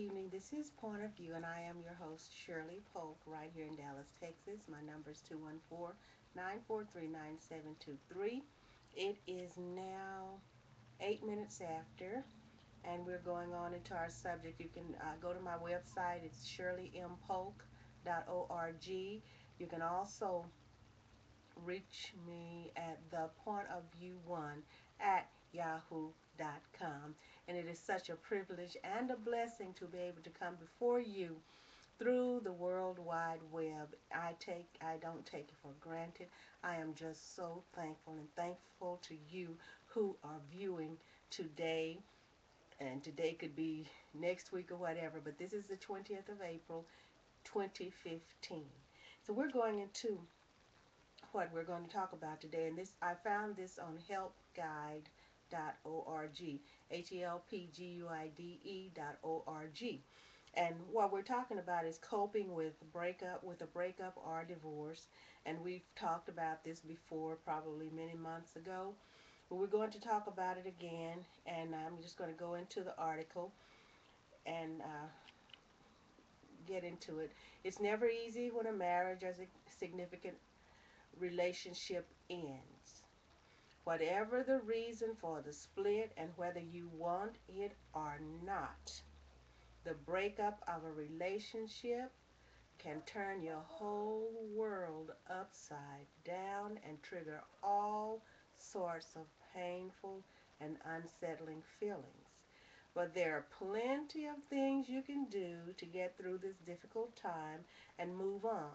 evening. This is Point of View, and I am your host, Shirley Polk, right here in Dallas, Texas. My number is 214-943-9723. It is now 8 minutes after, and we're going on into our subject. You can go to my website. It's shirleympolk.org. You can also reach me at the point of view one at yahoo.com. And it is such a privilege and a blessing to be able to come before you through the World Wide Web. I don't take it for granted. I am just so thankful and thankful to you who are viewing today. And today could be next week or whatever, but this is the 20th of April, 2015. So we're going into what we're going to talk about today. And this, I found this on helpguide.org, helpguide.org. And what we're talking about is coping with a breakup or divorce. And we've talked about this before, probably many months ago. But we're going to talk about it again, and I'm just going to go into the article and get into it. It's never easy when a marriage or a significant relationship ends. Whatever the reason for the split and whether you want it or not, the breakup of a relationship can turn your whole world upside down and trigger all sorts of painful and unsettling feelings. But there are plenty of things you can do to get through this difficult time and move on.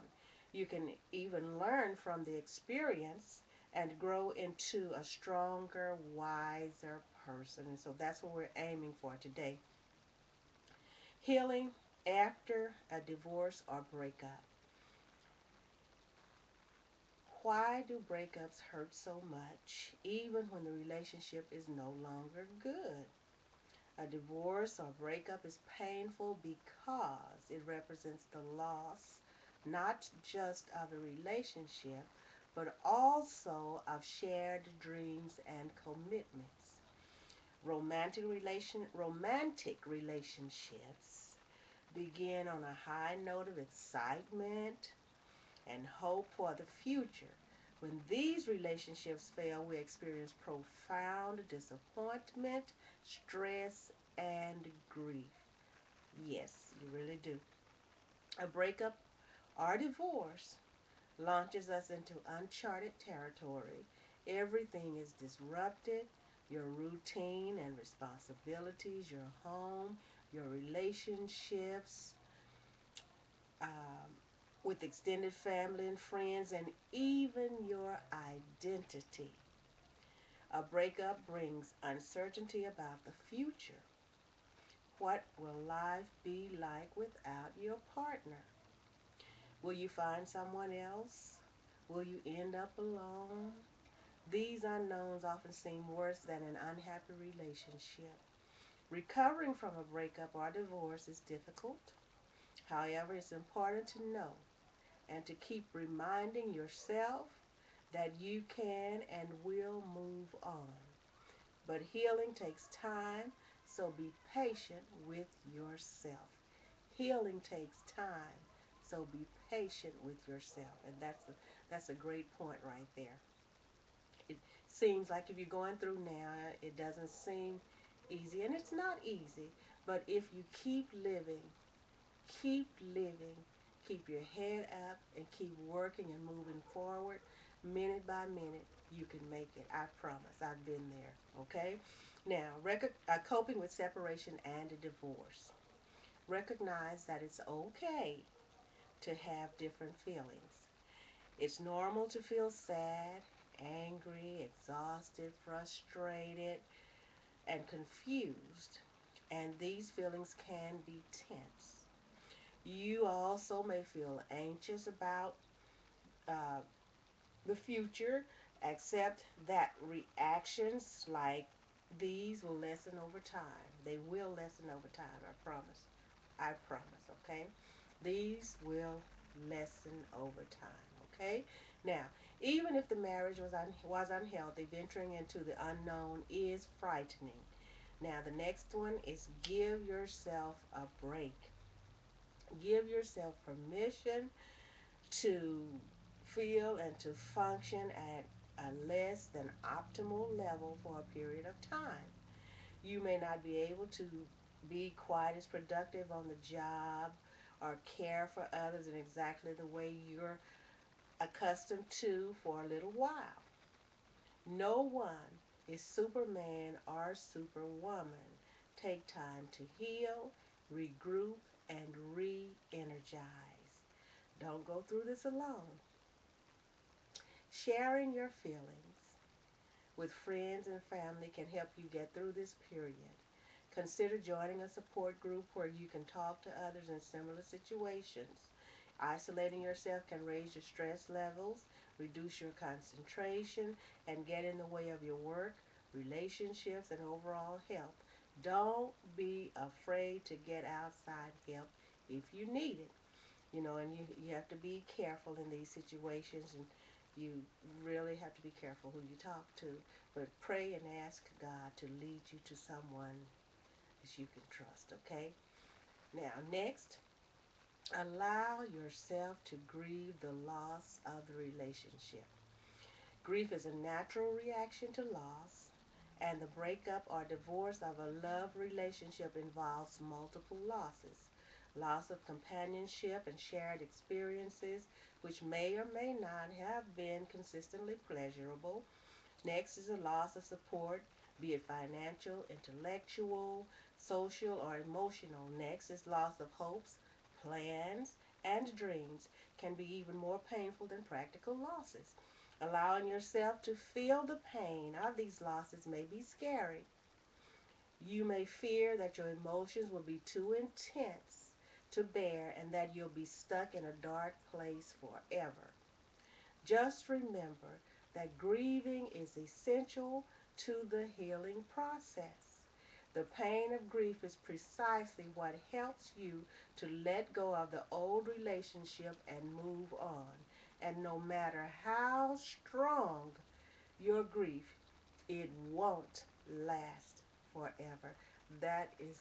You can even learn from the experience and grow into a stronger, wiser person. And so that's what we're aiming for today. Healing after a divorce or breakup. Why do breakups hurt so much, even when the relationship is no longer good? A divorce or breakup is painful because it represents the loss not just of a relationship, but also of shared dreams and commitments. Romantic relationships begin on a high note of excitement and hope for the future. When these relationships fail, we experience profound disappointment, stress, and grief. Yes, you really do. A breakup or divorce launches us into uncharted territory. Everything is disrupted: your routine and responsibilities, your home, your relationships, um, with extended family and friends, and even your identity. A breakup brings uncertainty about the future. What will life be like without your partner? Will you find someone else? Will you end up alone? These unknowns often seem worse than an unhappy relationship. Recovering from a breakup or divorce is difficult. However, it's important to know and to keep reminding yourself that you can and will move on. But healing takes time, so be patient with yourself. Healing takes time, so be patient with yourself. And that's a great point right there. It seems like if you're going through now, it doesn't seem easy, and it's not easy. But if you keep living, keep your head up, and keep working and moving forward, minute by minute, you can make it. I promise. I've been there. Okay? Now, coping with separation and a divorce. Recognize that it's okay to have different feelings. It's normal to feel sad, angry, exhausted, frustrated, and confused. And these feelings can be tense. You also may feel anxious about uh, the future. Accept that reactions like these will lessen over time. They will lessen over time, I promise. I promise, okay? These will lessen over time, okay? Now, even if the marriage was unhealthy, venturing into the unknown is frightening. Now, the next one is give yourself a break. Give yourself permission to feel and to function at a less than optimal level for a period of time. You may not be able to be quite as productive on the job or care for others in exactly the way you're accustomed to for a little while. No one is Superman or Superwoman. Take time to heal, regroup, and re energize. Don't go through this alone. Sharing your feelings with friends and family can help you get through this period. Consider joining a support group where you can talk to others in similar situations. Isolating yourself can raise your stress levels, reduce your concentration, and get in the way of your work, relationships, and overall health. Don't be afraid to get outside help if you need it. And you have to be careful in these situations, and you really have to be careful who you talk to. But pray and ask God to lead you to someone that you can trust, okay? Now, next, allow yourself to grieve the loss of the relationship. Grief is a natural reaction to loss, and the breakup or divorce of a love relationship involves multiple losses. Loss of companionship and shared experiences, which may or may not have been consistently pleasurable. Next is a loss of support, be it financial, intellectual, social, or emotional. Next is loss of hopes, plans, and dreams. Can be even more painful than practical losses. Allowing yourself to feel the pain of these losses may be scary. You may fear that your emotions will be too intense to bear and that you'll be stuck in a dark place forever. Just remember that grieving is essential to the healing process. The pain of grief is precisely what helps you to let go of the old relationship and move on. And no matter how strong your grief, it won't last forever. That is,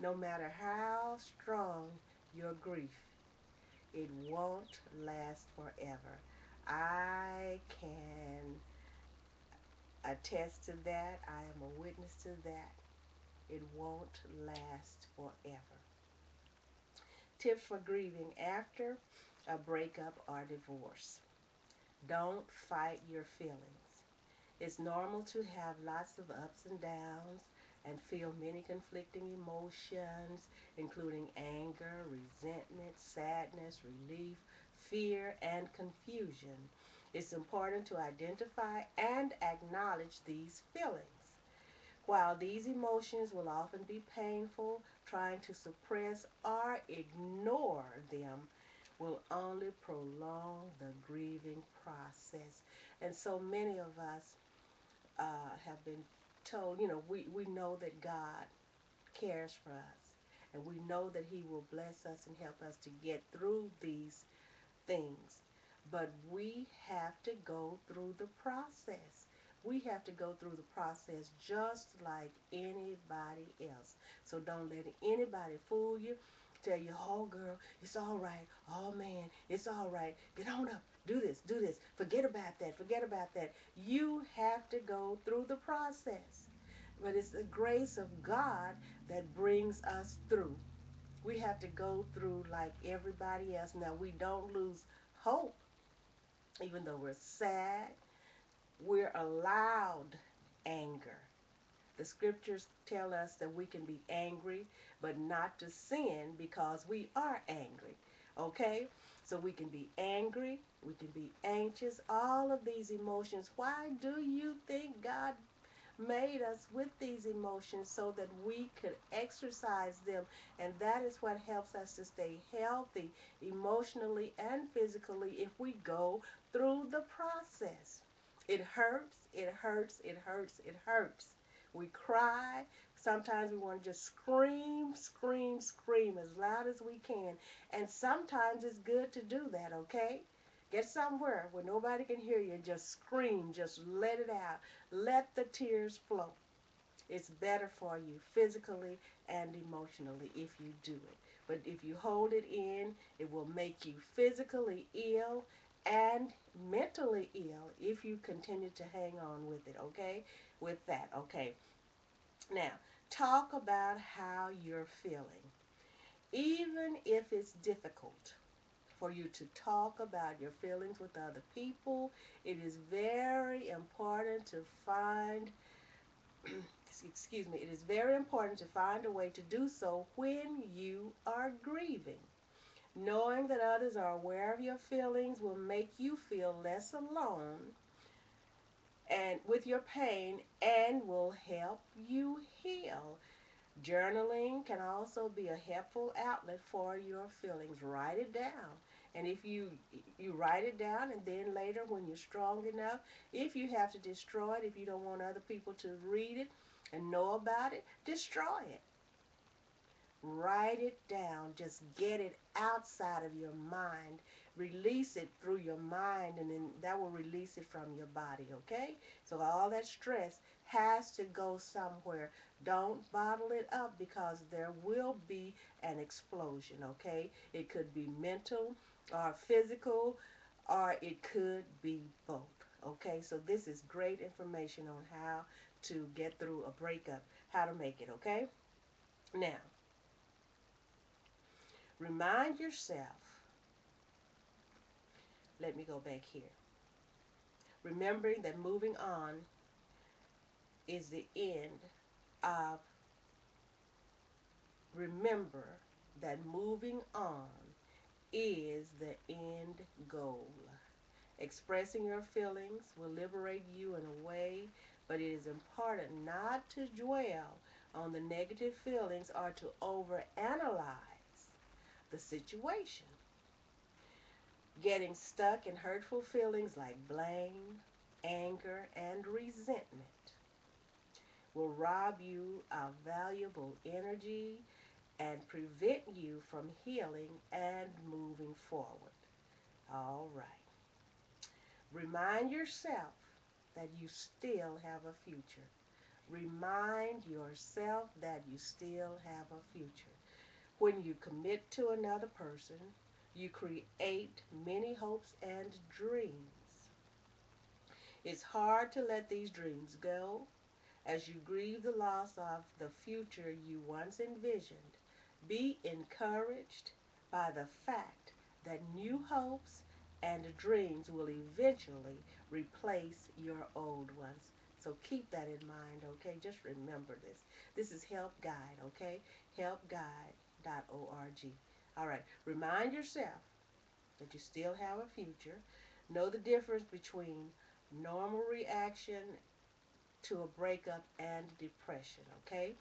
no matter how strong your grief, it won't last forever. I can attest to that. I am a witness to that. It won't last forever. Tips for grieving after a breakup or divorce. Don't fight your feelings. It's normal to have lots of ups and downs and feel many conflicting emotions, including anger, resentment, sadness, relief, fear, and confusion. It's important to identify and acknowledge these feelings. While these emotions will often be painful, trying to suppress or ignore them will only prolong the grieving process. And so many of us have been told, we know that God cares for us. And we know that He will bless us and help us to get through these things. But we have to go through the process. We have to go through the process just like anybody else. So don't let anybody fool you. Tell you, oh girl, it's all right. Oh man, it's all right. Get on up. Do this, do this. Forget about that, forget about that. You have to go through the process. But it's the grace of God that brings us through. We have to go through like everybody else. Now, we don't lose hope, even though we're sad. We're allowed anger. The scriptures tell us that we can be angry, but not to sin because we are angry. Okay? So we can be angry, we can be anxious, all of these emotions. Why do you think God made us with these emotions so that we could exercise them? And that is what helps us to stay healthy emotionally and physically if we go through the process. It hurts, it hurts, it hurts, it hurts. We cry. Sometimes we want to just scream, scream, scream as loud as we can. And sometimes it's good to do that, okay? Get somewhere where nobody can hear you and just scream, just let it out. Let the tears flow. It's better for you physically and emotionally if you do it. But if you hold it in, it will make you physically ill and mentally ill if you continue to hang on with it, okay? With that, okay? Now, talk about how you're feeling. Even if it's difficult for you to talk about your feelings with other people, it is very important to find excuse me, it is very important to find a way to do so when you are grieving. Knowing that others are aware of your feelings will make you feel less alone and with your pain and will help you heal. Journaling can also be a helpful outlet for your feelings. Write it down. And if you write it down and then later when you're strong enough, if you have to destroy it, if you don't want other people to read it and know about it, destroy it. Write it down. Just get it outside of your mind. Release it through your mind, and then that will release it from your body, okay? So all that stress has to go somewhere. Don't bottle it up because there will be an explosion, okay? It could be mental or physical, or it could be both, okay? So this is great information on how to get through a breakup, how to make it, okay? Now, remind yourself, let me go back here. Remembering that moving on is the end of, remember that moving on is the end goal. Expressing your feelings will liberate you in a way, but it is important not to dwell on the negative feelings or to overanalyze the situation. Getting stuck in hurtful feelings like blame, anger, and resentment will rob you of valuable energy and prevent you from healing and moving forward. All right. Remind yourself that you still have a future. Remind yourself that you still have a future. When you commit to another person, you create many hopes and dreams. It's hard to let these dreams go as you grieve the loss of the future you once envisioned. Be encouraged by the fact that new hopes and dreams will eventually replace your old ones. So keep that in mind, okay? Just remember this. This is Help Guide, okay? Helpguide.org. All right. Remind yourself that you still have a future. Know the difference between normal reaction to a breakup and depression, okay?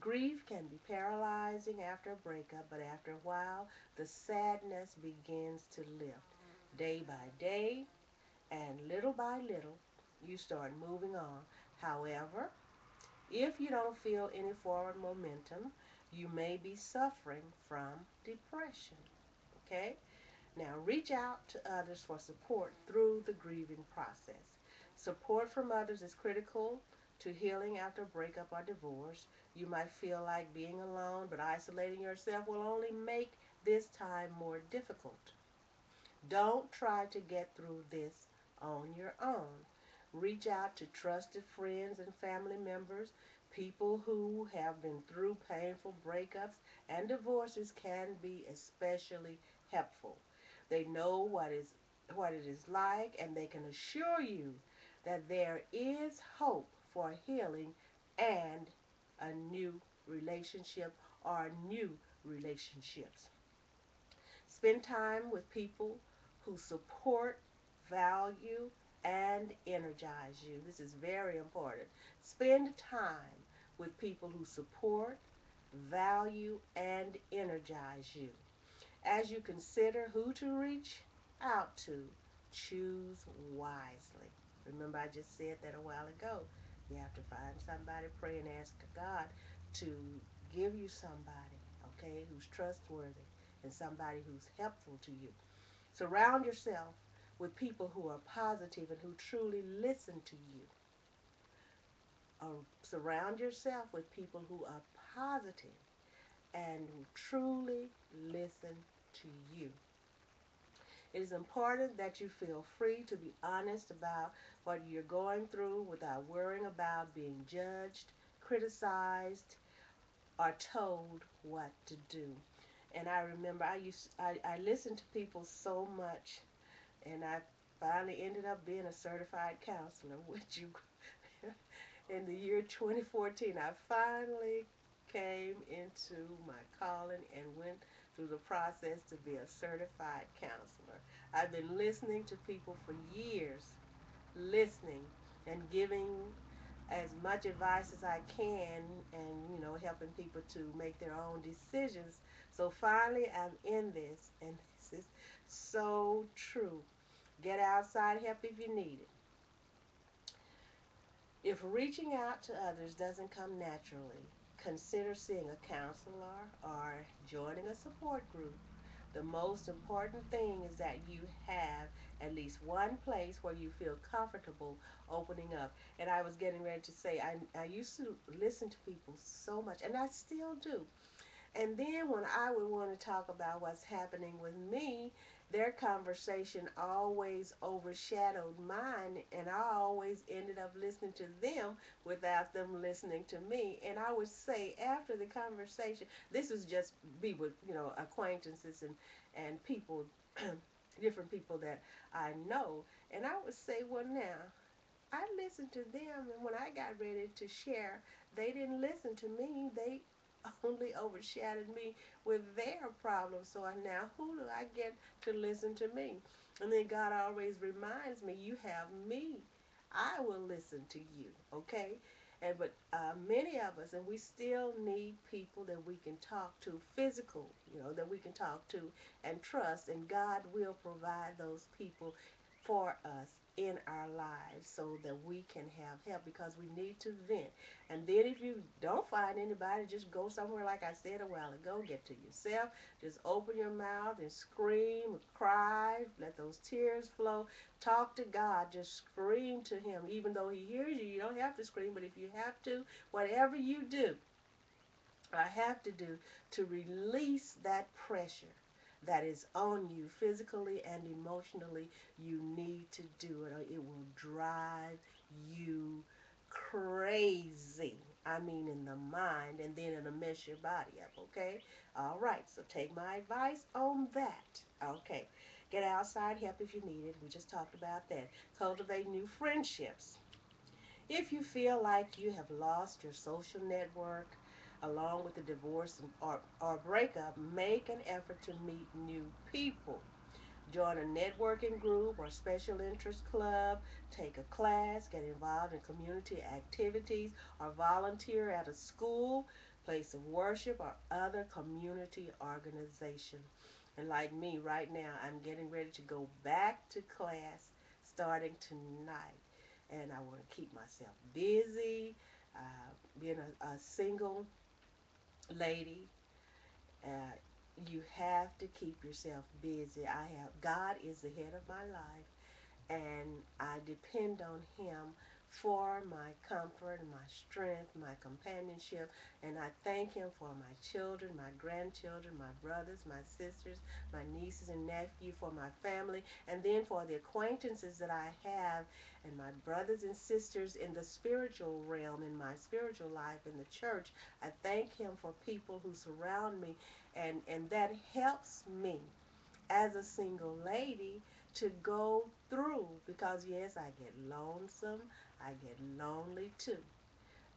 Grief can be paralyzing after a breakup, but after a while, the sadness begins to lift. Day by day and little by little, you start moving on. However, if you don't feel any forward momentum, you may be suffering from depression, okay? Now, reach out to others for support through the grieving process. Support from others is critical to healing after a breakup or divorce. You might feel like being alone, but isolating yourself will only make this time more difficult. Don't try to get through this on your own. Reach out to trusted friends and family members. People who have been through painful breakups and divorces can be especially helpful. They know what it is like, and they can assure you that there is hope for healing and a new relationship or new relationships. Spend time with people who support, value, and energize you. This is very important. Spend time with people who support, value, and energize you. As you consider who to reach out to, choose wisely. Remember, I just said that a while ago. You have to find somebody, pray, and ask God to give you somebody, okay, who's trustworthy and somebody who's helpful to you. Surround yourself with people who are positive and who truly listen to you. Surround yourself with people who are positive and who truly listen to you. It is important that you feel free to be honest about what you're going through without worrying about being judged, criticized, or told what to do. And I remember I listened to people so much, and I finally ended up being a certified counselor, which you in the year 2014, I finally came into my calling and went through the process to be a certified counselor. I've been listening to people for years, listening and giving as much advice as I can, and helping people to make their own decisions. So finally I'm in this, and this is so true. Get outside help if you need it. If reaching out to others doesn't come naturally, consider seeing a counselor or joining a support group. The most important thing is that you have at least one place where you feel comfortable opening up. And I was getting ready to say, I used to listen to people so much, and I still do. And then when I would want to talk about what's happening with me, their conversation always overshadowed mine, and I always ended up listening to them without them listening to me. And I would say after the conversation, this is just be with acquaintances and people, different people that I know, and I would say, well, now I listened to them, and when I got ready to share, they didn't listen to me. They only overshadowed me with their problems. So now, who do I get to listen to me? And then God always reminds me, you have me. I will listen to you, okay? And but many of us, and we still need people that we can talk to, physical, that we can talk to and trust, and God will provide those people for us in our lives so that we can have help, because we need to vent. And then if you don't find anybody, just go somewhere, like I said a while ago, get to yourself, just open your mouth and scream, cry, let those tears flow, talk to God, just scream to him. Even though he hears you, you don't have to scream, but if you have to, whatever you do, I have to do to release that pressure that is on you physically and emotionally, you need to do it, or it will drive you crazy. I mean, in the mind, and then it'll mess your body up, okay? All right, so take my advice on that. Okay, get outside help if you need it. We just talked about that. Cultivate new friendships. If you feel like you have lost your social network along with the divorce or breakup, make an effort to meet new people. Join a networking group or special interest club, take a class, get involved in community activities, or volunteer at a school, place of worship, or other community organization. And like me right now, I'm getting ready to go back to class starting tonight. And I want to keep myself busy. Being a single lady, uh, you have to keep yourself busy. God is the head of my life, and I depend on him for my comfort, my strength, my companionship, and I thank him for my children, my grandchildren, my brothers, my sisters, my nieces and nephew, for my family, and then for the acquaintances that I have, and my brothers and sisters in the spiritual realm, in my spiritual life in the church. I thank him for people who surround me, and that helps me as a single lady to go through, because yes, I get lonesome, I get lonely too,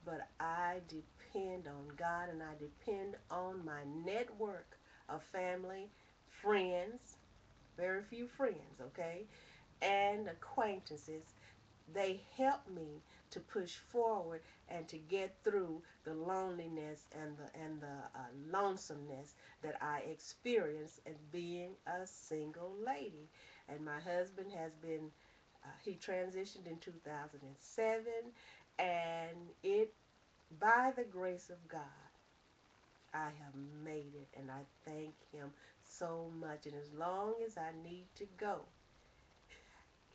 but I depend on God, and I depend on my network of family, friends, very few friends, okay, and acquaintances. They help me to push forward and to get through the loneliness and the lonesomeness that I experience as being a single lady. And my husband has been he transitioned in 2007, and it by the grace of God I have made it, and I thank him so much. And as long as I need to go,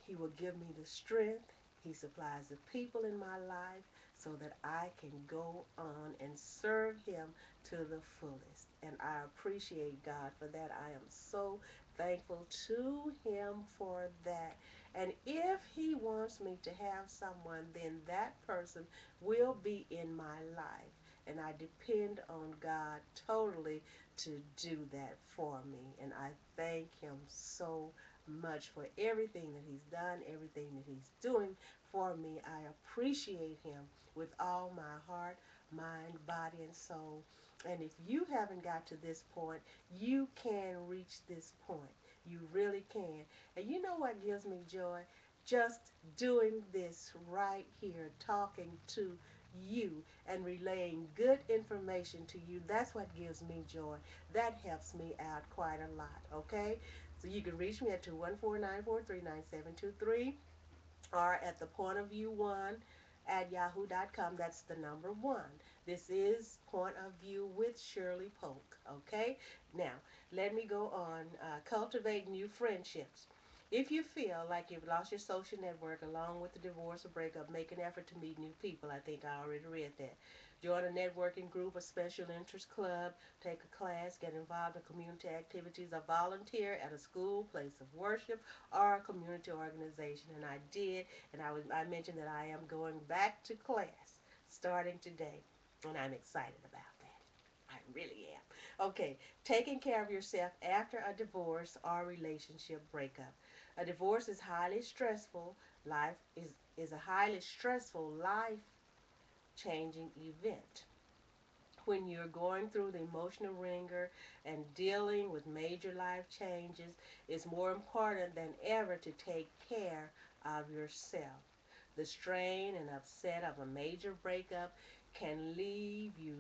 he will give me the strength. He supplies the people in my life so that I can go on and serve Him to the fullest. And I appreciate God for that. I am so thankful to Him for that. And if He wants me to have someone, then that person will be in my life. And I depend on God totally to do that for me. And I thank Him so much for everything that He's done, everything that He's doing for me. I appreciate Him with all my heart, mind, body, and soul. And if you haven't got to this point, you can reach this point. You really can. And you know what gives me joy? Just doing this right here, talking to you and relaying good information to you. That's what gives me joy. That helps me out quite a lot, okay? So you can reach me at 214-943-9723 or at the point of view one at yahoo.com. That's the number one. This is Point of View with Shirley Polk. Okay? Now, let me go on. Cultivate new friendships. If you feel like you've lost your social network along with the divorce or breakup, make an effort to meet new people. I think I already read that. Join a networking group, a special interest club, take a class, get involved in community activities, or volunteer at a school, place of worship, or a community organization. And I did, and I mentioned that I am going back to class starting today, and I'm excited about that. I really am. Okay, taking care of yourself after a divorce or relationship breakup. A divorce is highly stressful. Life is a highly stressful, life-changing event. When you're going through the emotional ringer and dealing with major life changes, it's more important than ever to take care of yourself. The strain and upset of a major breakup can leave you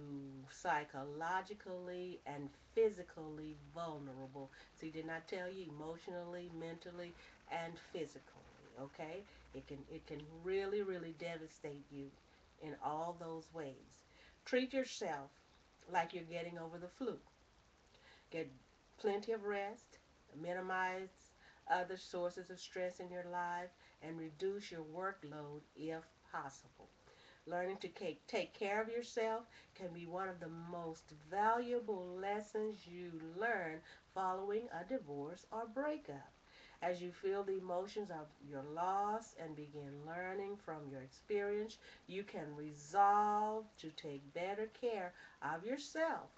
psychologically and physically vulnerable. See, didn't I tell you emotionally, mentally, and physically, okay? It can really, really devastate you in all those ways. Treat yourself like you're getting over the flu. Get plenty of rest, minimize other sources of stress in your life, and reduce your workload if possible. Learning to take care of yourself can be one of the most valuable lessons you learn following a divorce or breakup. As you feel the emotions of your loss and begin learning from your experience, you can resolve to take better care of yourself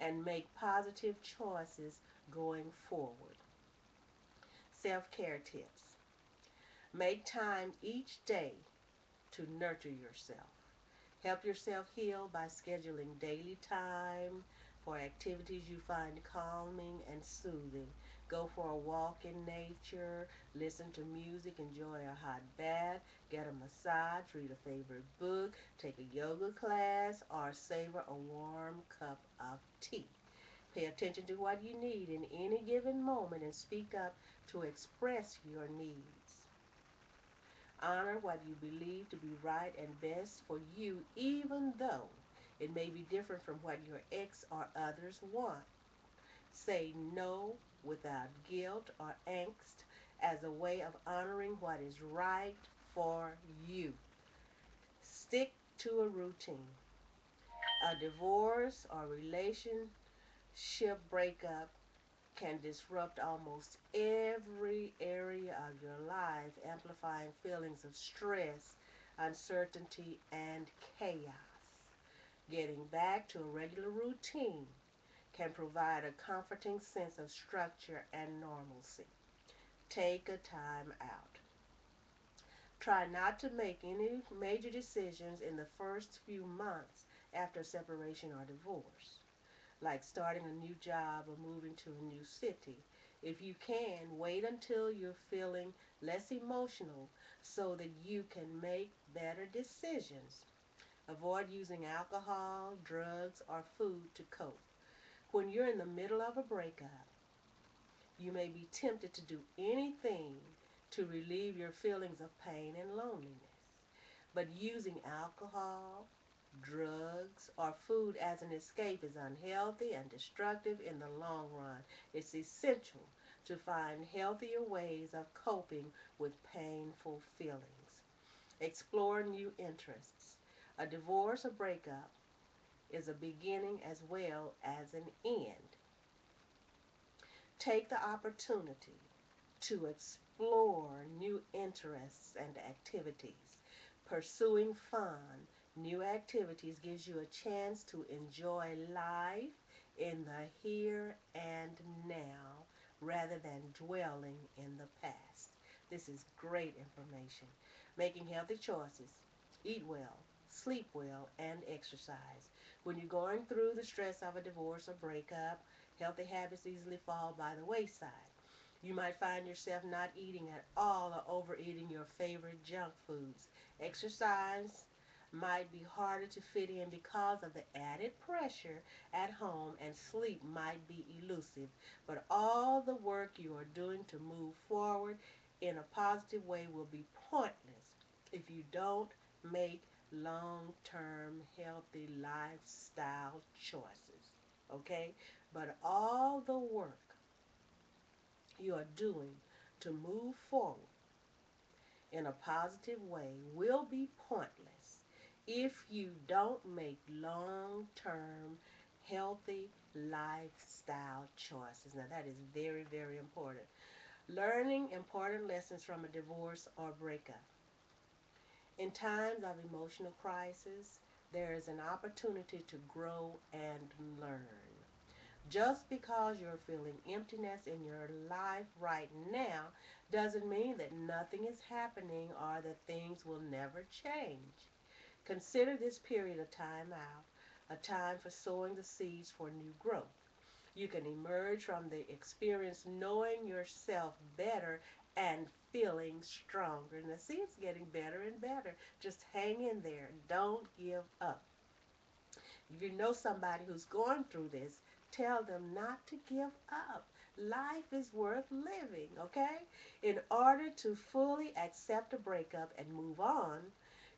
and make positive choices going forward. Self care tips. Make time each day to nurture yourself. Help yourself heal by scheduling daily time for activities you find calming and soothing. Go for a walk in nature, listen to music, enjoy a hot bath, get a massage, read a favorite book, take a yoga class, or savor a warm cup of tea. Pay attention to what you need in any given moment and speak up to express your needs. Honor what you believe to be right and best for you, even though it may be different from what your ex or others want. Say no without guilt or angst as a way of honoring what is right for you. Stick to a routine. A divorce or relationship breakup can disrupt almost every area of your life, amplifying feelings of stress, uncertainty, and chaos. Getting back to a regular routine can provide a comforting sense of structure and normalcy. Take a time out. Try not to make any major decisions in the first few months after separation or divorce, like starting a new job or moving to a new city. If you can, wait until you're feeling less emotional so that you can make better decisions. Avoid using alcohol, drugs, or food to cope. When you're in the middle of a breakup, you may be tempted to do anything to relieve your feelings of pain and loneliness. But using alcohol, drugs, or food as an escape is unhealthy and destructive in the long run. It's essential to find healthier ways of coping with painful feelings. Explore new interests. A divorce or breakup is a beginning as well as an end. Take the opportunity to explore new interests and activities. Pursuing fun, new activities gives you a chance to enjoy life in the here and now rather than dwelling in the past. This is great information. Making healthy choices. Eat well, sleep well, and exercise. When you're going through the stress of a divorce or breakup, healthy habits easily fall by the wayside. You might find yourself not eating at all or overeating your favorite junk foods. Exercise might be harder to fit in because of the added pressure at home, and sleep might be elusive. But all the work you are doing to move forward in a positive way will be pointless if you don't make long term healthy lifestyle choices. Okay? But all the work you are doing to move forward in a positive way will be pointless if you don't make long term healthy lifestyle choices. Now, that is very, very important. Learning important lessons from a divorce or breakup. In times of emotional crisis, there is an opportunity to grow and learn. Just because you're feeling emptiness in your life right now doesn't mean that nothing is happening or that things will never change. Consider this period of time out, a time for sowing the seeds for new growth. You can emerge from the experience knowing yourself better and feeling stronger. Now, see, it's getting better and better. Just hang in there. Don't give up. If you know somebody who's going through this, tell them not to give up. Life is worth living, okay? In order to fully accept a breakup and move on,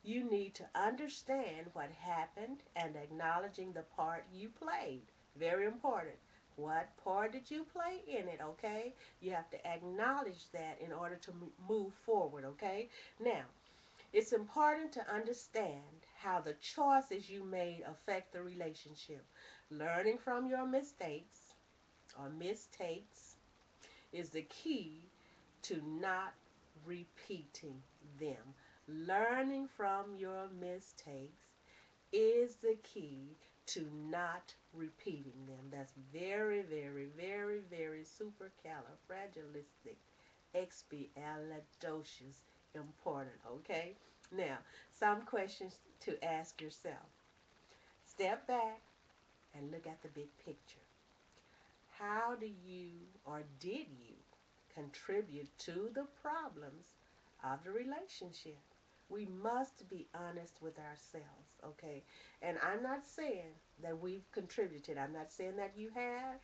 you need to understand what happened and acknowledging the part you played. Very important. What part did you play in it, okay? You have to acknowledge that in order to move forward, okay? Now, it's important to understand how the choices you made affect the relationship. Learning from your mistakes or mistakes is the key to not repeating them. Learning from your mistakes is the key to not repeating them. That's very, very, very, very supercalifragilistic expialidocious important, okay? Now, some questions to ask yourself. Step back and look at the big picture. How do you or did you contribute to the problems of the relationship? We must be honest with ourselves, okay? And I'm not saying that we've contributed. I'm not saying that you have.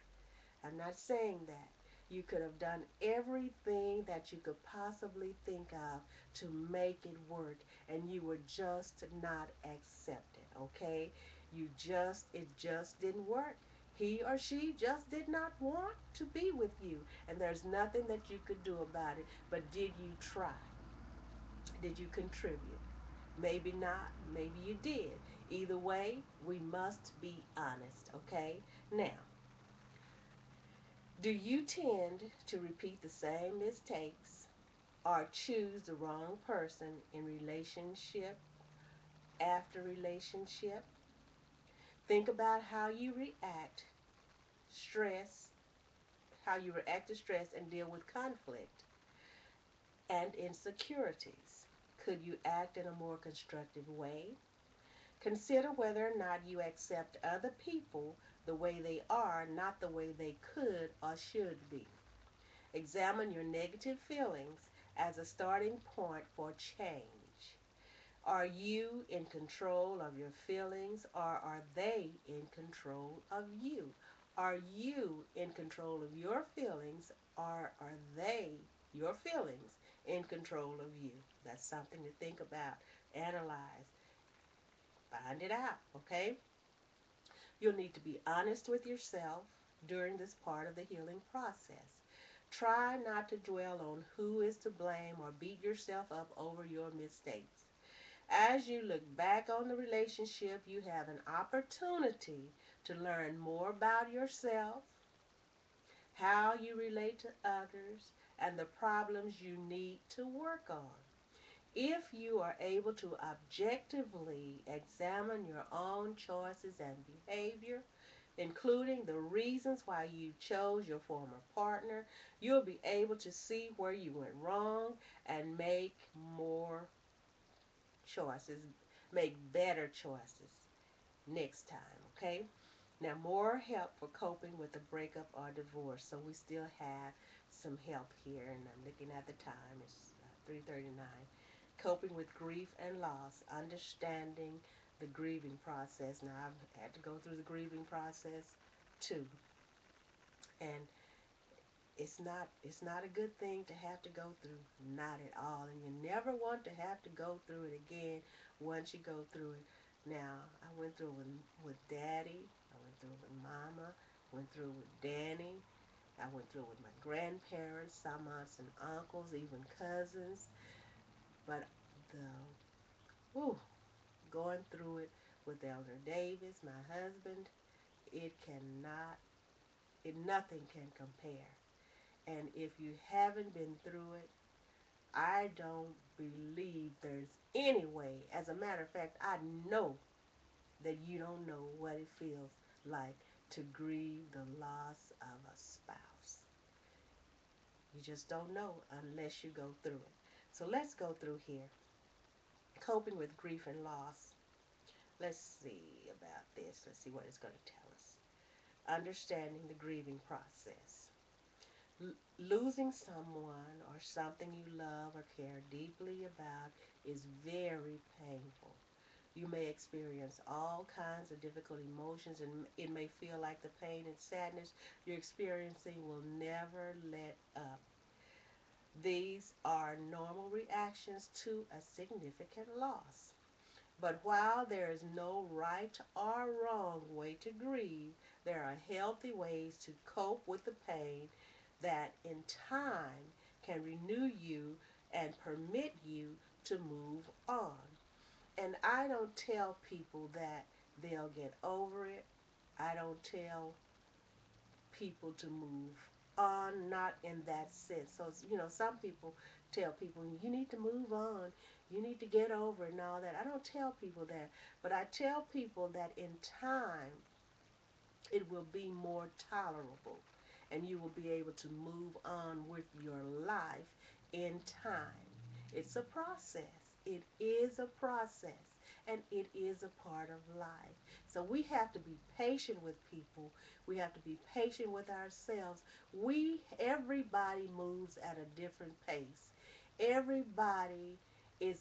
I'm not saying that. You could have done everything that you could possibly think of to make it work, and you were just not accepted, okay? It just didn't work. He or she just did not want to be with you, and there's nothing that you could do about it. But did you try? Did you contribute? Maybe not, maybe you did. Either way, we must be honest, okay? Now, do you tend to repeat the same mistakes or choose the wrong person in relationship after relationship? Think about stress, how you react to stress and deal with conflict and insecurities. Could you act in a more constructive way? Consider whether or not you accept other people the way they are, not the way they could or should be. Examine your negative feelings as a starting point for change. Are you in control of your feelings or are they in control of you? Are you in control of your feelings or are they, your feelings, in control of you? That's something to think about, analyze, find it out, okay? You'll need to be honest with yourself during this part of the healing process. Try not to dwell on who is to blame or beat yourself up over your mistakes. As you look back on the relationship, you have an opportunity to learn more about yourself, how you relate to others, and the problems you need to work on. If you are able to objectively examine your own choices and behavior, including the reasons why you chose your former partner, you'll be able to see where you went wrong and make more choices, make better choices next time, okay? Now, more help for coping with a breakup or divorce. So we still have some help here, and I'm looking at the time. It's 3:39. Coping with grief and loss, understanding the grieving process. Now, I've had to go through the grieving process too, and it's not a good thing to have to go through, not at all, and you never want to have to go through it again once you go through it. Now, I went through it with Daddy, I went through it with Mama, went through it with Danny, I went through it with my grandparents, some aunts and uncles, even cousins. But the whew, going through it with Elder Davis, my husband, it cannot, it nothing can compare. And if you haven't been through it, I don't believe there's any way. As a matter of fact, I know that you don't know what it feels like to grieve the loss of a spouse. You just don't know unless you go through it. So let's go through here. Coping with grief and loss. Let's see about this. Let's see what it's going to tell us. Understanding the grieving process. Losing someone or something you love or care deeply about is very painful. You may experience all kinds of difficult emotions, and it may feel like the pain and sadness you're experiencing will never let up. These are normal reactions to a significant loss. But while there is no right or wrong way to grieve, there are healthy ways to cope with the pain that in time can renew you and permit you to move on. And I don't tell people that they'll get over it. I don't tell people to move on, not in that sense. So, some people tell people, you need to move on, you need to get over it and all that. I don't tell people that, but I tell people that in time it will be more tolerable and you will be able to move on with your life in time. It's a process. It is a process and it is a part of life. So we have to be patient with people. We have to be patient with ourselves. Everybody moves at a different pace. Everybody is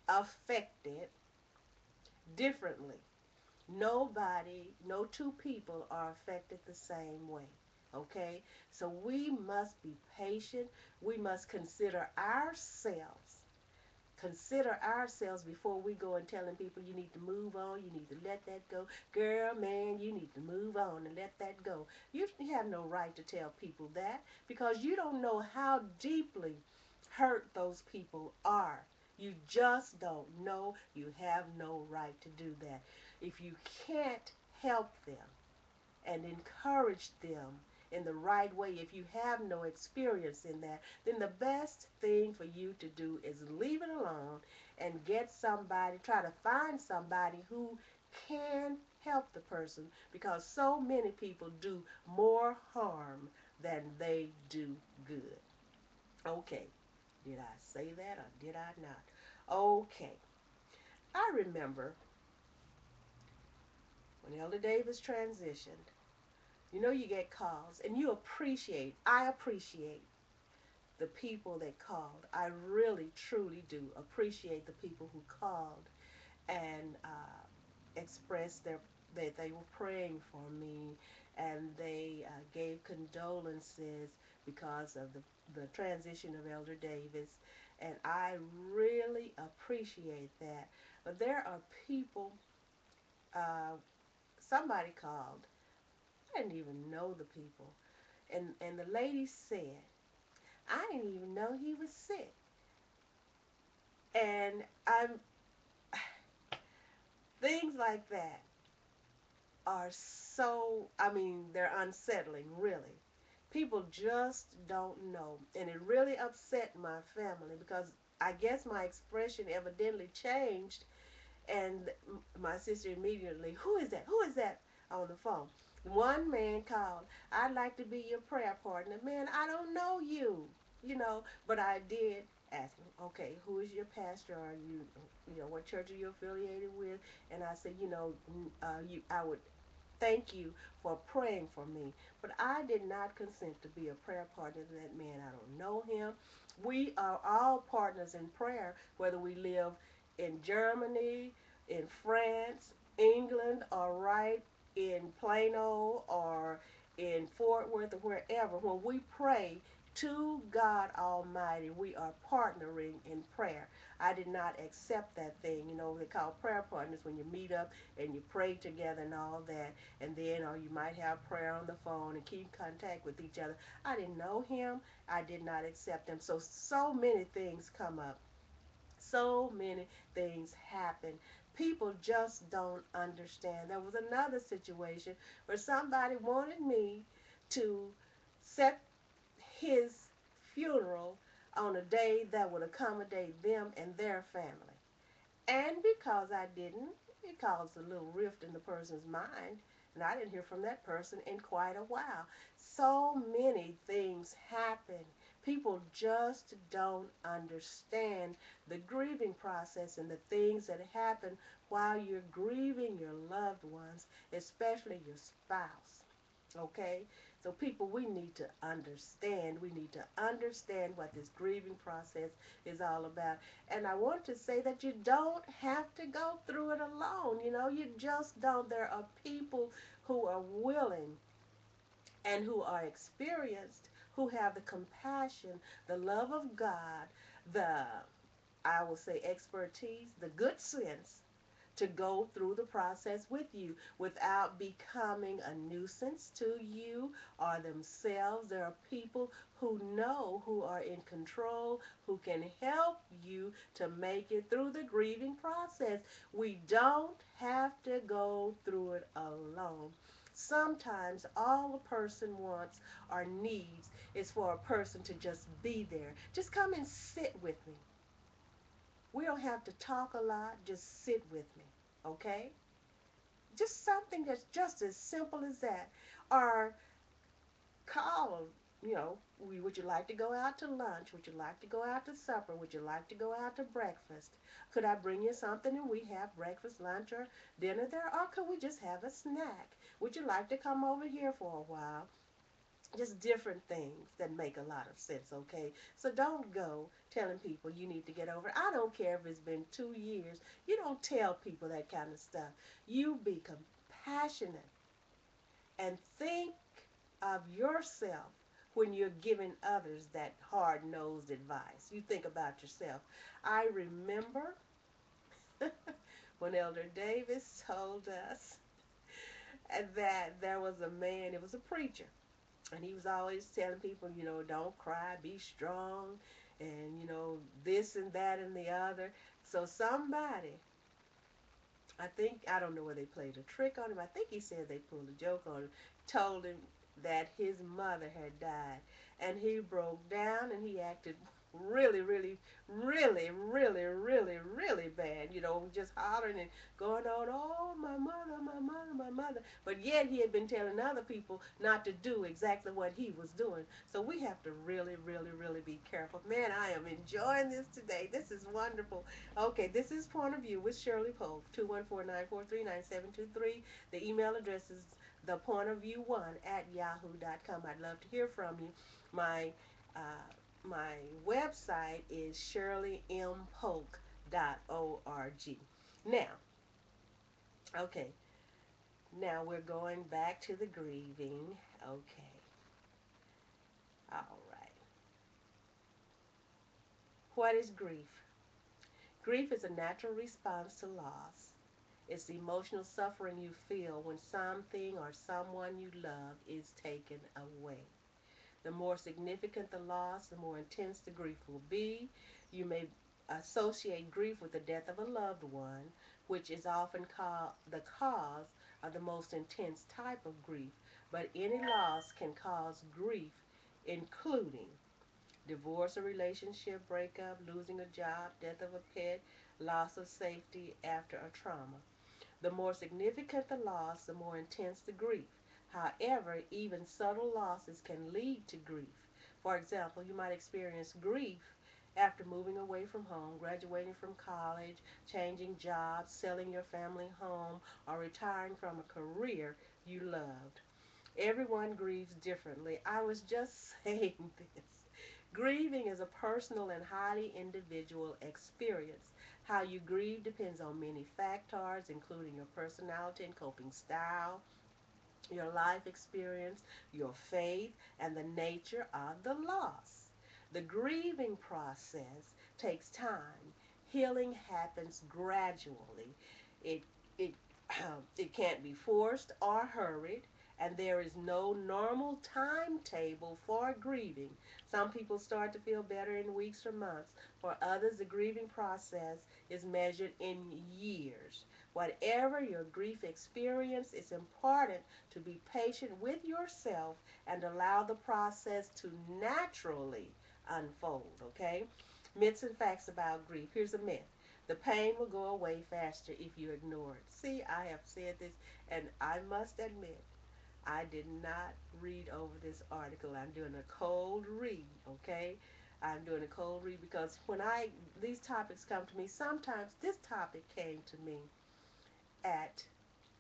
affected differently. No two people are affected the same way. Okay? So we must be patient. We must consider ourselves before we go and telling people you need to move on, you need to let that go. Girl, man, you need to move on and let that go. You have no right to tell people that because you don't know how deeply hurt those people are. You just don't know. You have no right to do that. If you can't help them, and encourage them in the right way, if you have no experience in that, then the best thing for you to do is leave it alone and get somebody, try to find somebody who can help the person because so many people do more harm than they do good. Okay, did I say that or did I not? Okay, I remember when Elder Davis transitioned. You get calls, and I appreciate the people that called. I really, truly do appreciate the people who called and expressed that they were praying for me and they gave condolences because of the transition of Elder Davis. And I really appreciate that. But there are people, uh, somebody called. I didn't even know the people. And the lady said, I didn't even know he was sick. And I'm things like that are so, I mean, they're unsettling, really. People just don't know. And it really upset my family because I guess my expression evidently changed. And my sister immediately, who is that? Who is that on the phone? One man called, I'd like to be your prayer partner. Man, I don't know you, but I did ask him, okay, who is your pastor? Are you, what church are you affiliated with? And I said, I would thank you for praying for me. But I did not consent to be a prayer partner to that man. I don't know him. We are all partners in prayer, whether we live in Germany, in France, England, or right in Plano or in Fort Worth or wherever. When we pray to God Almighty, we are partnering in prayer. I did not accept that thing. They call prayer partners when you meet up and you pray together and all that. And then, or you might have prayer on the phone and keep contact with each other. I didn't know him. I did not accept him. So many things come up. So many things happen. People just don't understand. There was another situation where somebody wanted me to set his funeral on a day that would accommodate them and their family. And because I didn't, it caused a little rift in the person's mind. And I didn't hear from that person in quite a while. So many things happen. People just don't understand the grieving process and the things that happen while you're grieving your loved ones, especially your spouse. Okay? So, people, we need to understand. We need to understand what this grieving process is all about. And I want to say that you don't have to go through it alone. You just don't. There are people who are willing and who are experienced, who have the compassion, the love of God, the, I will say, expertise, the good sense to go through the process with you without becoming a nuisance to you or themselves. There are people who know, who are in control, who can help you to make it through the grieving process. We don't have to go through it alone. Sometimes all a person wants or needs is for a person to just be there. Just come and sit with me. We don't have to talk a lot, just sit with me, okay? Just something that's just as simple as that. Or call, would you like to go out to lunch? Would you like to go out to supper? Would you like to go out to breakfast? Could I bring you something and we have breakfast, lunch, or dinner there? Or could we just have a snack? Would you like to come over here for a while? Just different things that make a lot of sense, okay? So don't go telling people you need to get over it. I don't care if it's been 2 years. You don't tell people that kind of stuff. You be compassionate and think of yourself when you're giving others that hard-nosed advice. You think about yourself. I remember when Elder Davis told us that there was a man, it was a preacher, and he was always telling people, don't cry, be strong, and this and that and the other. So somebody, I think, I don't know whether they played a trick on him. I think he said they pulled a joke on him, told him that his mother had died, and he broke down and he acted really, really, really, really, really, really bad. Just hollering and going on, oh, my mother, my mother, my mother. But yet he had been telling other people not to do exactly what he was doing. So we have to really, really, really be careful. Man, I am enjoying this today. This is wonderful. Okay, this is Point of View with Shirley Pope, 214-943-9723. The email address is thepointofview1@yahoo.com. I'd love to hear from you. Uh, my website is shirleympolik.org. Now, okay, now we're going back to the grieving. Okay, all right. What is grief? Grief is a natural response to loss. It's the emotional suffering you feel when something or someone you love is taken away. The more significant the loss, the more intense the grief will be. You may associate grief with the death of a loved one, which is often called the cause of the most intense type of grief. But any loss can cause grief, including divorce or relationship breakup, losing a job, death of a pet, loss of safety after a trauma. The more significant the loss, the more intense the grief. However, even subtle losses can lead to grief. For example, you might experience grief after moving away from home, graduating from college, changing jobs, selling your family home, or retiring from a career you loved. Everyone grieves differently. I was just saying this. Grieving is a personal and highly individual experience. How you grieve depends on many factors, including your personality and coping style, your life experience, your faith, and the nature of the loss. The grieving process takes time. Healing happens gradually. It it it can't be forced or hurried, and there is no normal timetable for grieving. Some people start to feel better in weeks or months. For others, the grieving process is measured in years. Whatever your grief experience, it's important to be patient with yourself and allow the process to naturally unfold, okay? Myths and facts about grief. Here's a myth. The pain will go away faster if you ignore it. See, I have said this, and I must admit, I did not read over this article. I'm doing a cold read, okay? I'm doing a cold read because when these topics come to me, sometimes this topic came to me at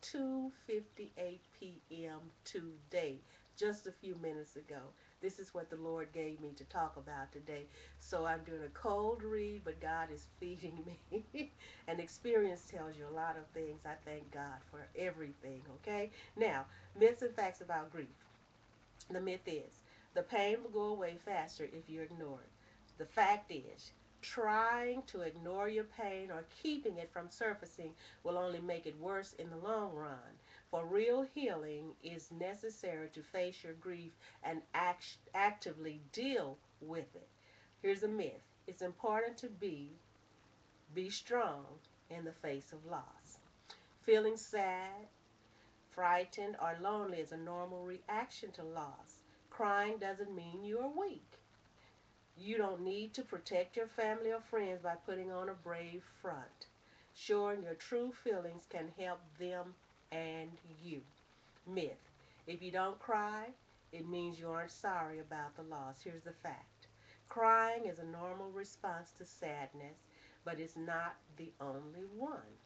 2:58 p.m. today, just a few minutes ago. This is what the Lord gave me to talk about today. So I'm doing a cold read, but God is feeding me. And experience tells you a lot of things. I thank God for everything, okay? Now, myths and facts about grief. The myth is the pain will go away faster if you ignore it. The fact is, trying to ignore your pain or keeping it from surfacing will only make it worse in the long run. For real healing is necessary to face your grief and actively deal with it. Here's a myth. It's important to be strong in the face of loss. Feeling sad, frightened, or lonely is a normal reaction to loss. Crying doesn't mean you are weak. You don't need to protect your family or friends by putting on a brave front. Showing your true feelings can help them and you. Myth. If you don't cry, it means you aren't sorry about the loss. Here's the fact. Crying is a normal response to sadness, but it's not the only one.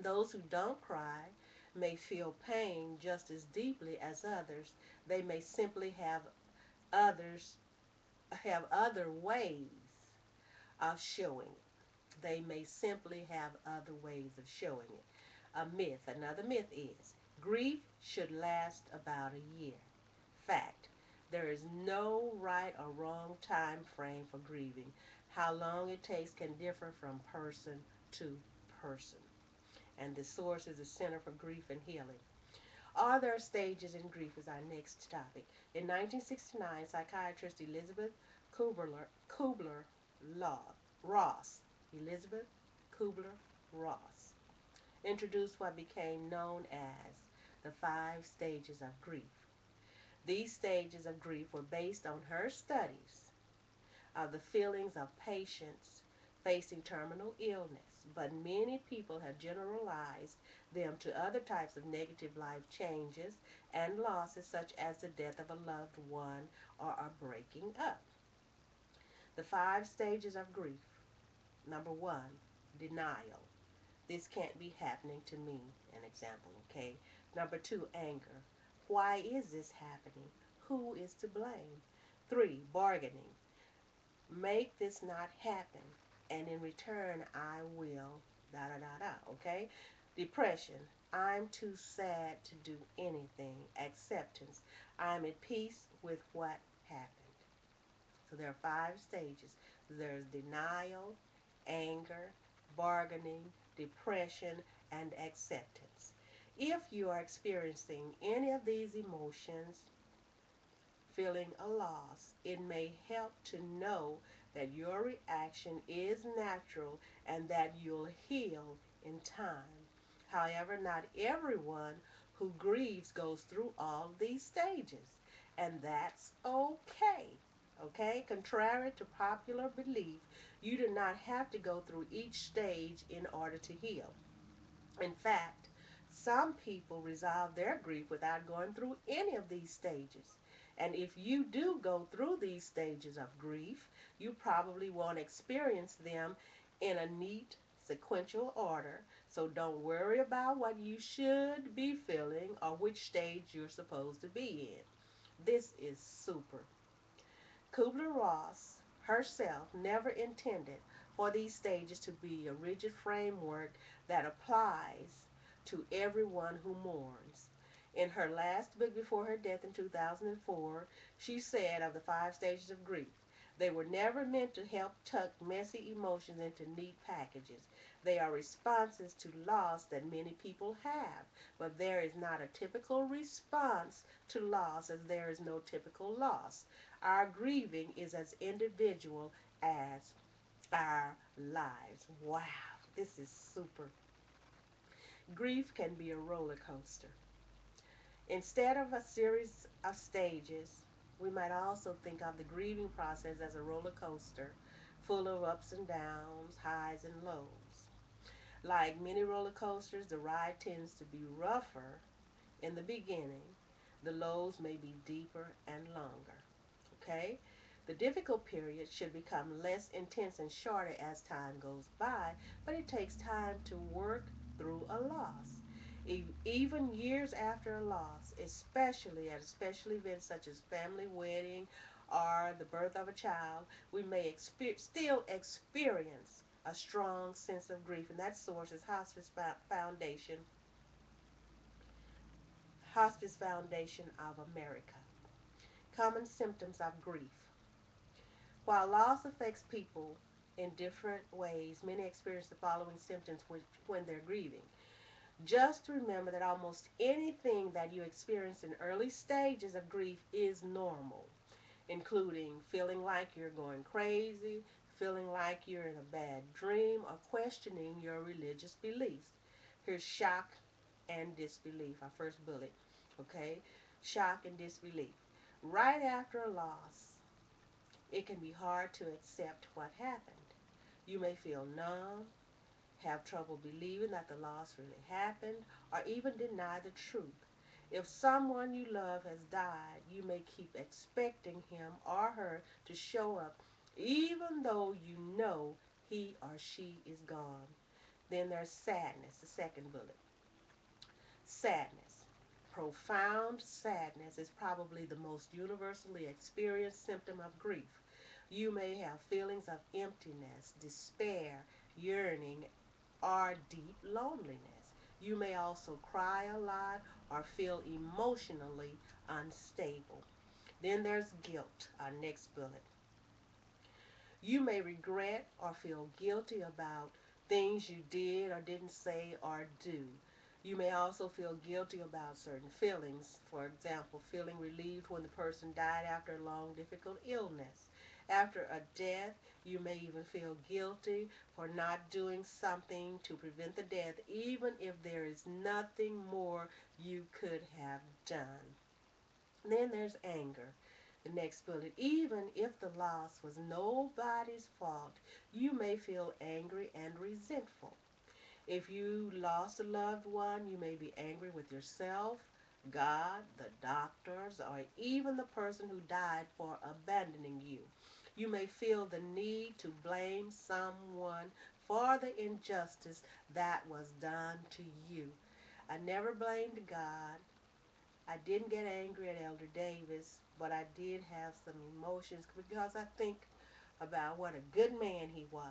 Those who don't cry may feel pain just as deeply as others. They may simply others have other ways of showing it. They may simply have other ways of showing it. Another myth is grief should last about a year. Fact, there is no right or wrong time frame for grieving. How long it takes can differ from person to person. And the source is the Center for Grief and Healing. Are there stages in grief is our next topic. In 1969, psychiatrist Kubler Ross, Elizabeth Kubler-Ross, introduced what became known as the 5 stages of grief. These stages of grief were based on her studies of the feelings of patients facing terminal illness, but many people have generalized them to other types of negative life changes and losses, such as the death of a loved one or a breaking up. The 5 stages of grief. Number one, denial. This can't be happening to me, an example, okay? Number two, anger. Why is this happening? Who is to blame? Three, bargaining. Make this not happen, and in return I will da da da da, okay? Depression. I'm too sad to do anything. Acceptance. I'm at peace with what happened. So there are 5 stages. There's denial, anger, bargaining, depression, and acceptance. If you are experiencing any of these emotions, feeling a loss, it may help to know that your reaction is natural and that you'll heal in time. However, not everyone who grieves goes through all these stages, and that's okay. Okay? Contrary to popular belief, you do not have to go through each stage in order to heal. In fact, some people resolve their grief without going through any of these stages. And if you do go through these stages of grief, you probably won't experience them in a neat sequential order. So don't worry about what you should be feeling or which stage you're supposed to be in. This is super. Kubler-Ross herself never intended for these stages to be a rigid framework that applies to everyone who mourns. In her last book before her death in 2004, she said of the five stages of grief, they were never meant to help tuck messy emotions into neat packages. They are responses to loss that many people have, but there is not a typical response to loss as there is no typical loss. Our grieving is as individual as our lives. Wow, this is super. Grief can be a roller coaster. Instead of a series of stages, we might also think of the grieving process as a roller coaster full of ups and downs, highs and lows. Like many roller coasters, the ride tends to be rougher in the beginning. The lows may be deeper and longer. Okay? The difficult period should become less intense and shorter as time goes by, but it takes time to work through a loss. Even years after a loss, especially at special events such as family wedding or the birth of a child, we may still experience a strong sense of grief, and that source is Hospice Foundation of America. Common symptoms of grief. While loss affects people in different ways, many experience the following symptoms when they're grieving. Just remember that almost anything that you experience in early stages of grief is normal, including feeling like you're going crazy, feeling like you're in a bad dream, or questioning your religious beliefs. Here's shock and disbelief, our first bullet. Okay? Shock and disbelief. Right after a loss, it can be hard to accept what happened. You may feel numb, have trouble believing that the loss really happened, or even deny the truth. If someone you love has died, you may keep expecting him or her to show up, even though you know he or she is gone. Then there's sadness, the second bullet. Sadness. Profound sadness is probably the most universally experienced symptom of grief. You may have feelings of emptiness, despair, yearning, or deep loneliness. You may also cry a lot or feel emotionally unstable. Then there's guilt, our next bullet. You may regret or feel guilty about things you did or didn't say or do. You may also feel guilty about certain feelings. For example, feeling relieved when the person died after a long, difficult illness. After a death, you may even feel guilty for not doing something to prevent the death, even if there is nothing more you could have done. Then there's anger. The next bullet. Even if the loss was nobody's fault, you may feel angry and resentful. If you lost a loved one, you may be angry with yourself, God, the doctors, or even the person who died for abandoning you. You may feel the need to blame someone for the injustice that was done to you. I never blamed God. I didn't get angry at Elder Davis, but I did have some emotions because I think about what a good man he was.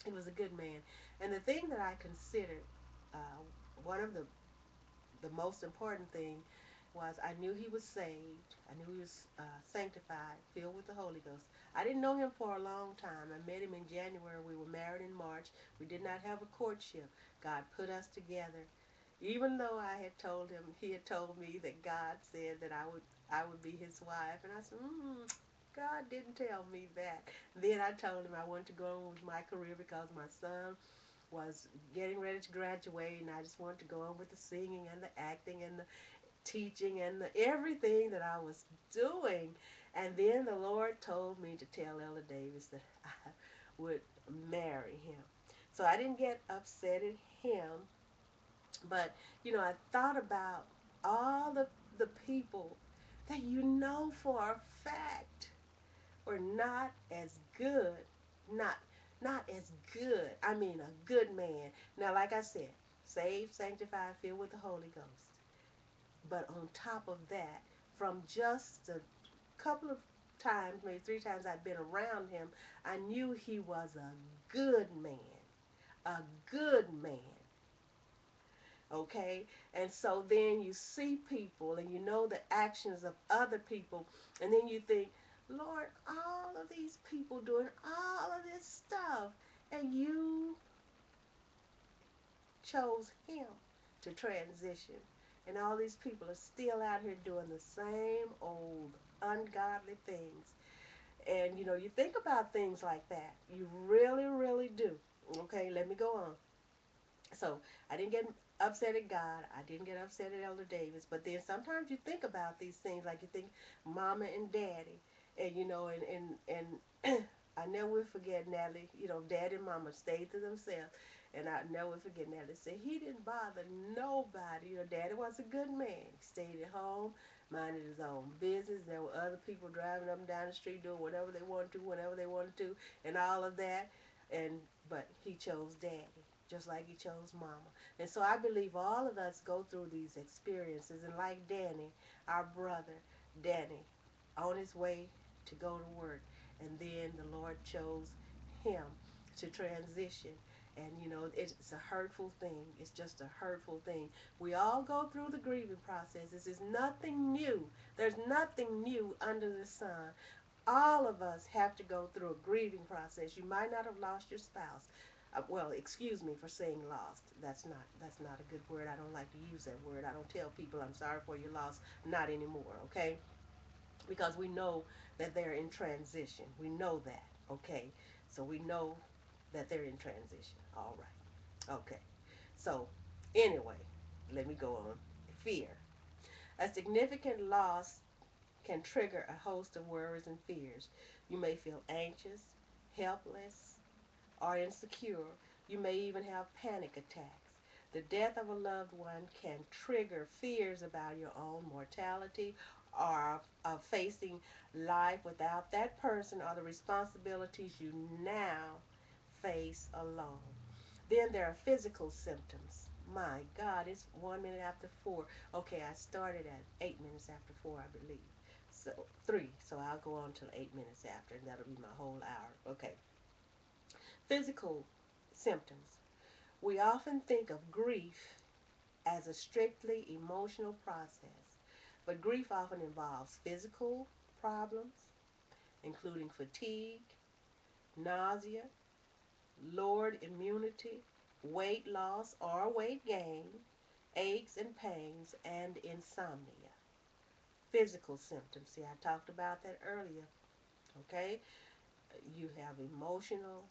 He was a good man. And the thing that I considered, uh, one of the most important thing was I knew he was saved. I knew he was sanctified, filled with the Holy Ghost. I didn't know him for a long time. I met him in January. We were married in March. We did not have a courtship. God put us together. Even though I had told him, he had told me that God said that I would be his wife, and I said, God didn't tell me that. Then I told him I wanted to go on with my career because my son was getting ready to graduate, and I just wanted to go on with the singing and the acting and the teaching and the, everything that I was doing. And then the Lord told me to tell Ella Davis that I would marry him. So I didn't get upset at him, but I thought about all the people that for a fact were not as good, not not as good. I mean, a good man. Now, like I said, saved, sanctified, filled with the Holy Ghost. But on top of that, from just a couple of times, maybe three times I'd been around him, I knew he was a good man. A good man. Okay? And so then you see people and you know the actions of other people, and then you think, Lord, all of these people doing all of this stuff, and you chose him to transition. And all these people are still out here doing the same old ungodly things. And you think about things like that. You really, really do. Okay, let me go on. So I didn't get upset at God. I didn't get upset at Elder Davis. But then sometimes you think about these things, like you think Mama and Daddy, and and I never will forget Natalie. Daddy and Mama stayed to themselves, and I never will forget Natalie said he didn't bother nobody. Daddy was a good man. He stayed at home, minded his own business. There were other people driving up and down the street doing whatever they wanted to, whenever they wanted to, and all of that. But he chose Daddy just like he chose Mama. And so I believe all of us go through these experiences. And like Danny, our brother, Danny, on his way to go to work, and then the Lord chose him to transition. And it's a hurtful thing. It's just a hurtful thing. We all go through the grieving process. This is nothing new. There's nothing new under the sun. All of us have to go through a grieving process. You might not have lost your spouse. Well, excuse me for saying lost. That's not a good word. I don't like to use that word. I don't tell people I'm sorry for your loss. Not anymore, okay? Because we know that they're in transition. We know that, okay? So we know that they're in transition. All right. Okay. So, anyway, let me go on. Fear. A significant loss can trigger a host of worries and fears. You may feel anxious, helpless, or insecure. You may even have panic attacks. The death of a loved one can trigger fears about your own mortality or of facing life without that person or the responsibilities you now face alone. Then there are physical symptoms. My God, it's 1 minute after 4. Okay, I started at 8 minutes after 4, I believe. So 3. So I'll go on till 8 minutes after, and that'll be my whole hour. Okay. Physical symptoms. We often think of grief as a strictly emotional process, but grief often involves physical problems, including fatigue, nausea, lowered immunity, weight loss or weight gain, aches and pains, and insomnia. Physical symptoms. See, I talked about that earlier. Okay? You have emotional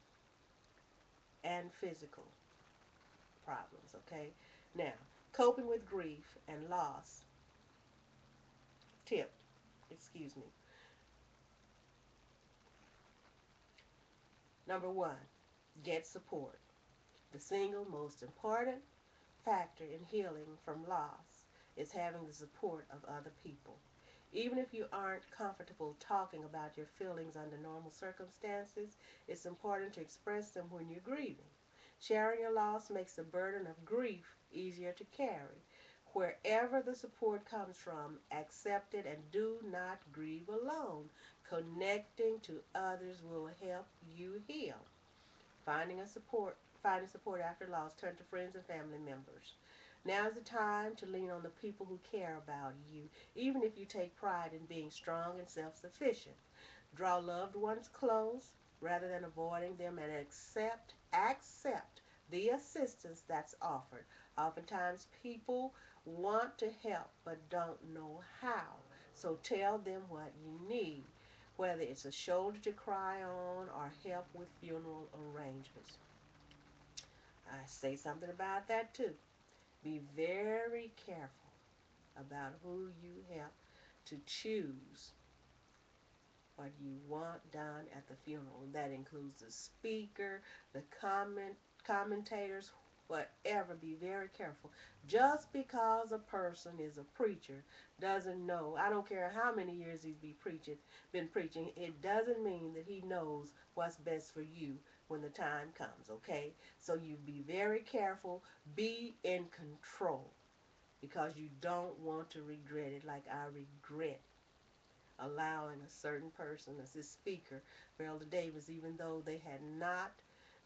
and physical problems. Okay? Now, coping with grief and loss. Tip, excuse me. Number one, get support. The single most important factor in healing from loss is having the support of other people. Even if you aren't comfortable talking about your feelings under normal circumstances, it's important to express them when you're grieving. Sharing your loss makes the burden of grief easier to carry. Wherever the support comes from, accept it and do not grieve alone. Connecting to others will help you heal. Finding support after loss, turn to friends and family members. Now is the time to lean on the people who care about you, even if you take pride in being strong and self-sufficient. Draw loved ones close rather than avoiding them, and accept the assistance that's offered. Oftentimes people want to help but don't know how. So tell them what you need. whether it's a shoulder to cry on or help with funeral arrangements. I say something about that too. Be very careful about who you help to choose what you want done at the funeral. That includes the speaker, the commentators, whatever. Be very careful. Just because a person is a preacher doesn't know. I don't care how many years been preaching. It doesn't mean that he knows what's best for you when the time comes. Okay, so you be very careful. Be in control because you don't want to regret it like I regret allowing a certain person as his speaker for Elder Davis, even though they had not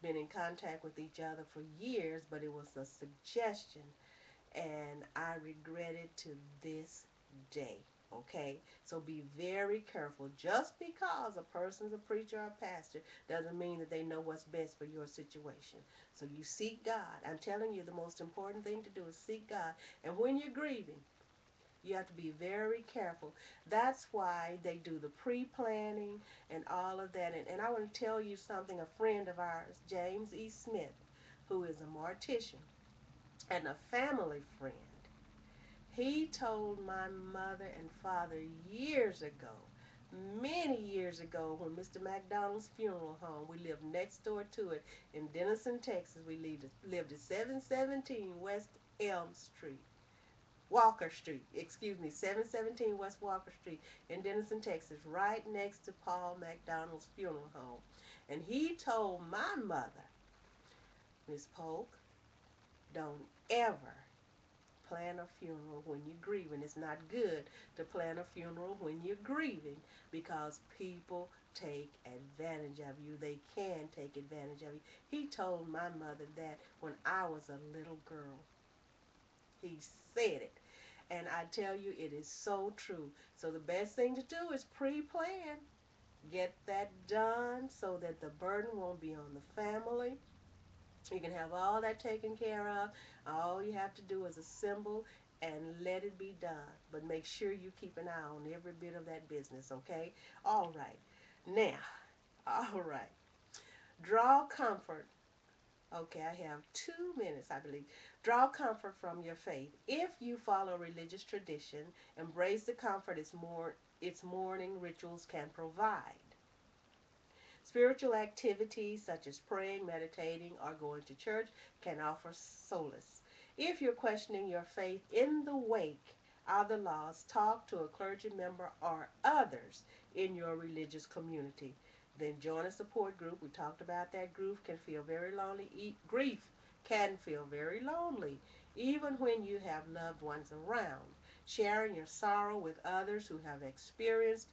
been in contact with each other for years, but it was a suggestion, and I regret it to this day. Okay, so be very careful. Just because a person's a preacher or a pastor doesn't mean that they know what's best for your situation. So you seek God. I'm telling you, the most important thing to do is seek God. And when you're grieving, you have to be very careful. That's why they do the pre-planning and all of that. And I want to tell you something. A friend of ours, James E. Smith, who is a mortician and a family friend, he told my mother and father years ago, many years ago, when Mr. McDonald's funeral home, we lived next door to it in Denison, Texas. We lived at 717 West Elm Street. Walker Street, excuse me, 717 West Walker Street in Denison, Texas, right next to Paul McDonald's funeral home. And he told my mother, Miss Polk, don't ever plan a funeral when you're grieving. It's not good to plan a funeral when you're grieving because people take advantage of you. They can take advantage of you. He told my mother that when I was a little girl. He said it. And I tell you, it is so true. So the best thing to do is pre-plan. Get that done so that the burden won't be on the family. You can have all that taken care of. All you have to do is assemble and let it be done. But make sure you keep an eye on every bit of that business, okay? All right. Now, all right. Draw comfort. Okay, I have 2 minutes, I believe. Draw comfort from your faith. If you follow religious tradition, embrace the comfort its mourning rituals can provide. Spiritual activities such as praying, meditating, or going to church can offer solace. If you're questioning your faith in the wake of the loss, talk to a clergy member or others in your religious community. Then join a support group. We talked about that. Grief can feel very lonely. Grief can feel very lonely, even when you have loved ones around. Sharing your sorrow with others who have experienced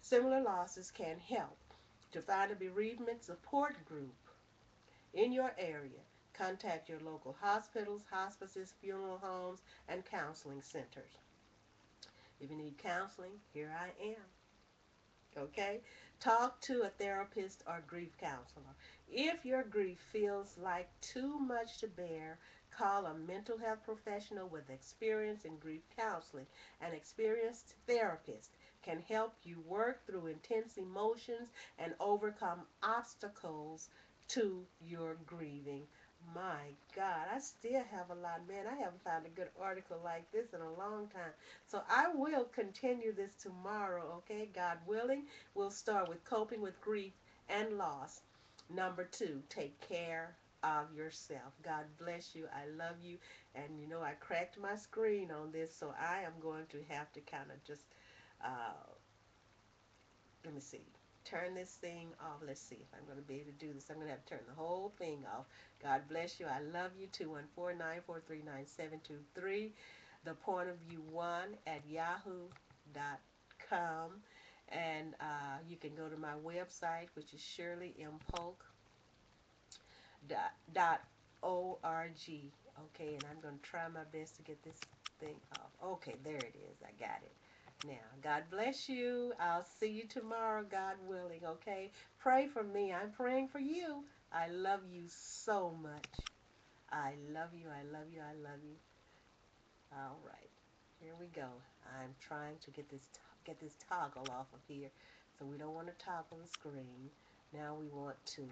similar losses can help. To find a bereavement support group in your area, contact your local hospitals, hospices, funeral homes, and counseling centers. If you need counseling, here I am. Okay? Talk to a therapist or grief counselor. If your grief feels like too much to bear, call a mental health professional with experience in grief counseling. An experienced therapist can help you work through intense emotions and overcome obstacles to your grieving. My God, I still have a lot. Man, I haven't found a good article like this in a long time. So I will continue this tomorrow, okay? God willing. We'll start with coping with grief and loss. Number 2, take care of yourself. God bless you. I love you. And you know, I cracked my screen on this, so I am going to have to kind of just uh, let me see. Turn this thing off. Let's see if I'm going to be able to do this. I'm going to have to turn the whole thing off. God bless you. I love you. 214-943-9723. The point of view one at yahoo.com. And you can go to my website, which is shirleympolik.org. Okay, and I'm going to try my best to get this thing off. Okay, there it is. I got it. Now, God bless you. I'll see you tomorrow, God willing, okay? Pray for me. I'm praying for you. I love you so much. I love you. I love you. I love you. All right. Here we go. I'm trying to get this toggle off of here So we don't want to toggle the screen. Now we want to,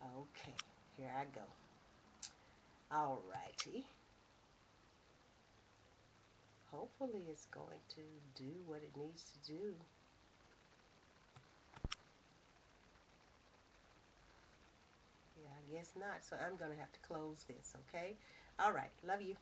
okay, here I go. All righty. Hopefully it's going to do what it needs to do. Yeah, I guess not. So I'm going to have to close this, okay? All right. Love you.